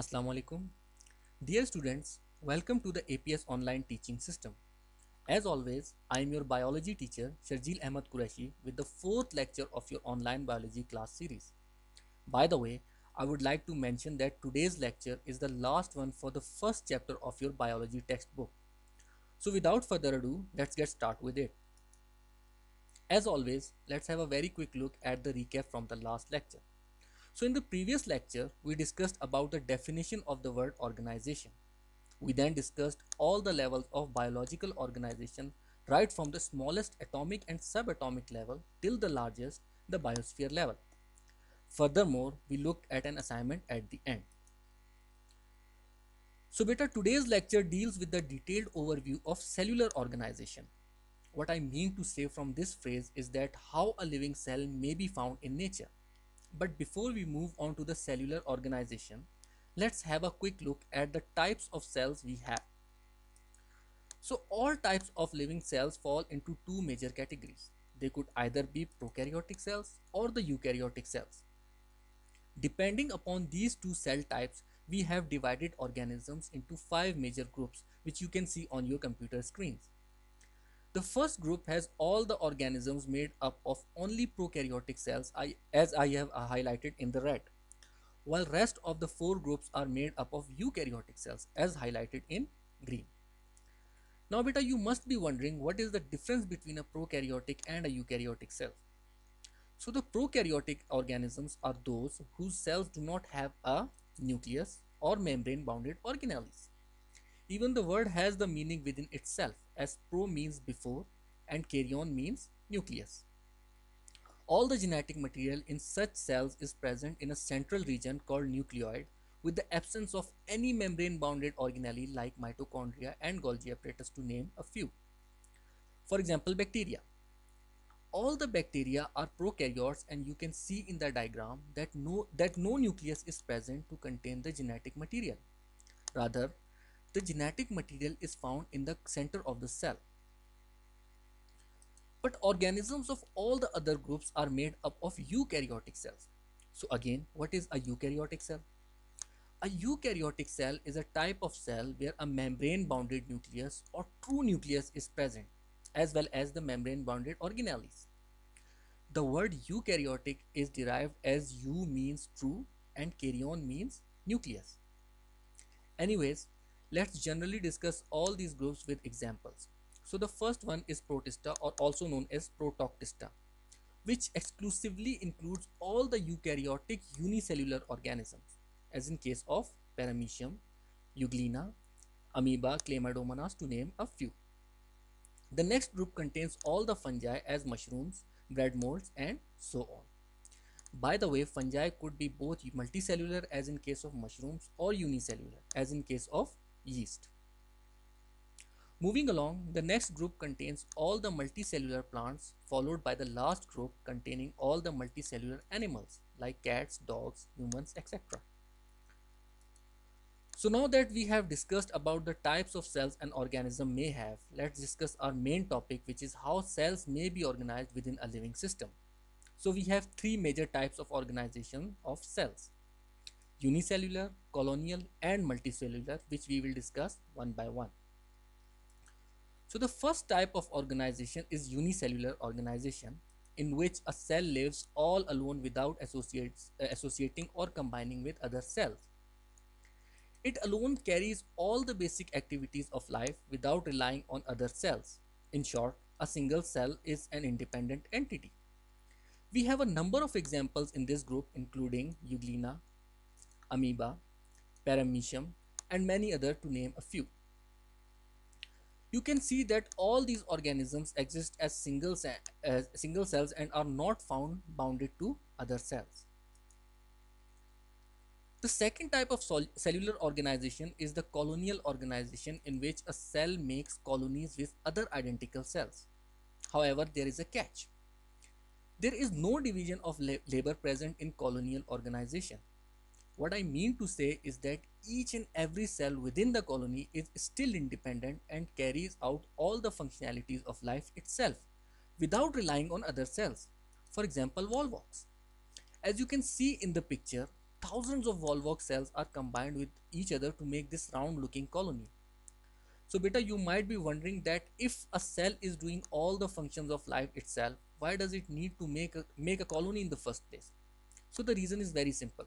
Assalamu alaikum. Dear students, welcome to the APS online teaching system. As always, I am your biology teacher Sharjeel Ahmed Qureshi with the fourth lecture of your online biology class series. By the way, I would like to mention that today's lecture is the last one for the first chapter of your biology textbook. So without further ado, let's get started with it. As always, let's have a very quick look at the recap from the last lecture. So in the previous lecture, we discussed about the definition of the word organization. We then discussed all the levels of biological organization right from the smallest atomic and subatomic level till the largest, the biosphere level. Furthermore, we looked at an assignment at the end. So beta, today's lecture deals with the detailed overview of cellular organization. What I mean to say from this phrase is that how a living cell may be found in nature. But before we move on to the cellular organization, let's have a quick look at the types of cells we have. So all types of living cells fall into two major categories. They could either be prokaryotic cells or the eukaryotic cells. Depending upon these two cell types, we have divided organisms into five major groups, which you can see on your computer screens. The first group has all the organisms made up of only prokaryotic cells, as I have highlighted in the red, while rest of the four groups are made up of eukaryotic cells, as highlighted in green. Now beta, you must be wondering what is the difference between a prokaryotic and a eukaryotic cell. So the prokaryotic organisms are those whose cells do not have a nucleus or membrane bounded organelles. Even the word has the meaning within itself, as pro means before and karyon means nucleus. All the genetic material in such cells is present in a central region called nucleoid, with the absence of any membrane bounded organelle like mitochondria and Golgi apparatus, to name a few. For example, bacteria. All the bacteria are prokaryotes, and you can see in the diagram that no nucleus is present to contain the genetic material. Rather, the genetic material is found in the center of the cell. But organisms of all the other groups are made up of eukaryotic cells. So again, what is a eukaryotic cell? A eukaryotic cell is a type of cell where a membrane bounded nucleus or true nucleus is present, as well as the membrane bounded organelles. The word eukaryotic is derived as eu means true and karyon means nucleus. Anyways, let's generally discuss all these groups with examples. So the first one is Protista, or also known as Protoctista, which exclusively includes all the eukaryotic unicellular organisms, as in case of Paramecium, Euglena, Amoeba, Chlamydomonas, to name a few. The next group contains all the fungi as mushrooms, bread molds, and so on. By the way, fungi could be both multicellular as in case of mushrooms or unicellular as in case of yeast. Moving along, the next group contains all the multicellular plants, followed by the last group containing all the multicellular animals like cats, dogs, humans, etc. So now that we have discussed about the types of cells an organism may have, let's discuss our main topic, which is how cells may be organized within a living system. So we have three major types of organization of cells: unicellular, colonial, and multicellular, which we will discuss one by one. So the first type of organization is unicellular organization, in which a cell lives all alone without associating or combining with other cells. It alone carries all the basic activities of life without relying on other cells. In short, a single cell is an independent entity. We have a number of examples in this group, including Euglena, Amoeba, Paramecium, and many other, to name a few. You can see that all these organisms exist as single cells and are not found bounded to other cells. The second type of cellular organization is the colonial organization, in which a cell makes colonies with other identical cells. However, there is a catch. There is no division of labor present in colonial organization. What I mean to say is that each and every cell within the colony is still independent and carries out all the functionalities of life itself without relying on other cells. For example, Volvox. As you can see in the picture, thousands of Volvox cells are combined with each other to make this round looking colony. So beta, you might be wondering that if a cell is doing all the functions of life itself, why does it need to make a colony in the first place? So the reason is very simple.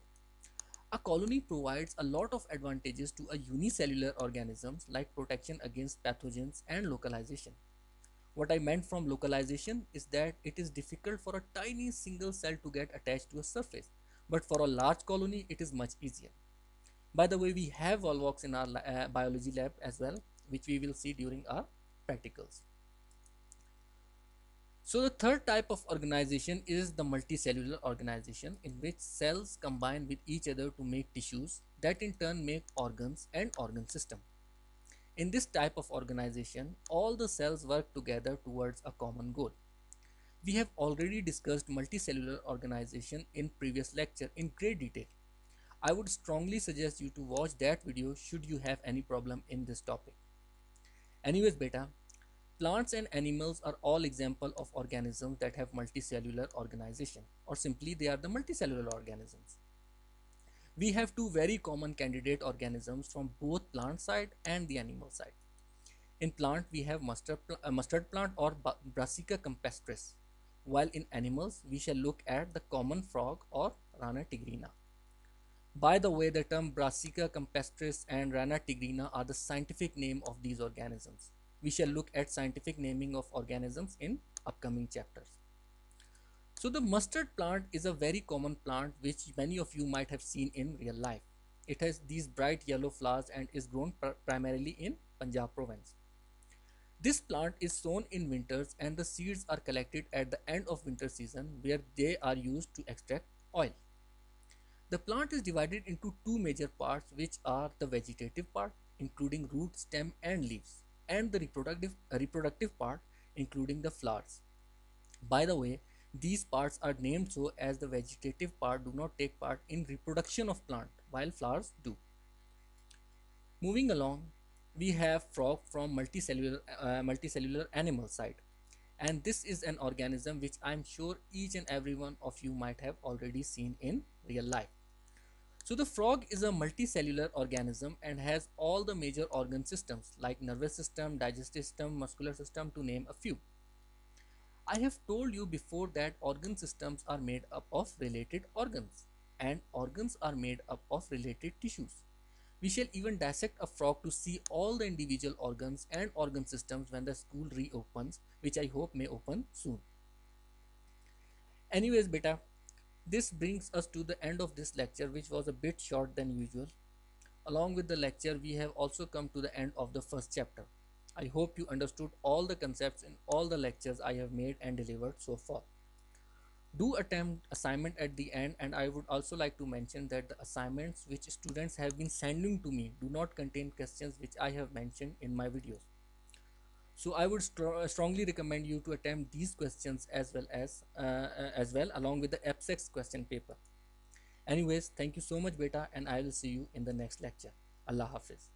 A colony provides a lot of advantages to a unicellular organisms like protection against pathogens and localization. What I meant from localization is that it is difficult for a tiny single cell to get attached to a surface, but for a large colony it is much easier. By the way, we have Volvox in our biology lab as well, which we will see during our practicals. So the third type of organization is the multicellular organization, in which cells combine with each other to make tissues that in turn make organs and organ system. In this type of organization, all the cells work together towards a common goal. We have already discussed multicellular organization in previous lecture in great detail. I would strongly suggest you to watch that video should you have any problem in this topic. Anyways beta, plants and animals are all examples of organisms that have multicellular organization, or simply they are the multicellular organisms. We have two very common candidate organisms from both plant side and the animal side. In plant we have mustard plant or Brassica campestris, while in animals we shall look at the common frog or Rana tigrina. By the way, the term Brassica campestris and Rana tigrina are the scientific name of these organisms. We shall look at scientific naming of organisms in upcoming chapters. So the mustard plant is a very common plant which many of you might have seen in real life. It has these bright yellow flowers and is grown primarily in Punjab province. This plant is sown in winters and the seeds are collected at the end of winter season, where they are used to extract oil. The plant is divided into two major parts, which are the vegetative part including root, stem and leaves, and the reproductive part including the flowers. By the way, these parts are named so as the vegetative part do not take part in reproduction of plant while flowers do. Moving along, we have frog from multicellular animal side, and this is an organism which I am sure each and every one of you might have already seen in real life. So the frog is a multicellular organism and has all the major organ systems like nervous system, digestive system, muscular system, to name a few. I have told you before that organ systems are made up of related organs and organs are made up of related tissues. We shall even dissect a frog to see all the individual organs and organ systems when the school reopens, which I hope may open soon. Anyways beta, this brings us to the end of this lecture, which was a bit short than usual. Along with the lecture, we have also come to the end of the first chapter. I hope you understood all the concepts in all the lectures I have made and delivered so far. Do attempt assignment at the end, and I would also like to mention that the assignments which students have been sending to me do not contain questions which I have mentioned in my videos. So I would strongly recommend you to attempt these questions as well along with the abstracts question paper. Anyways, thank you so much beta, and I will see you in the next lecture. Allah Hafiz.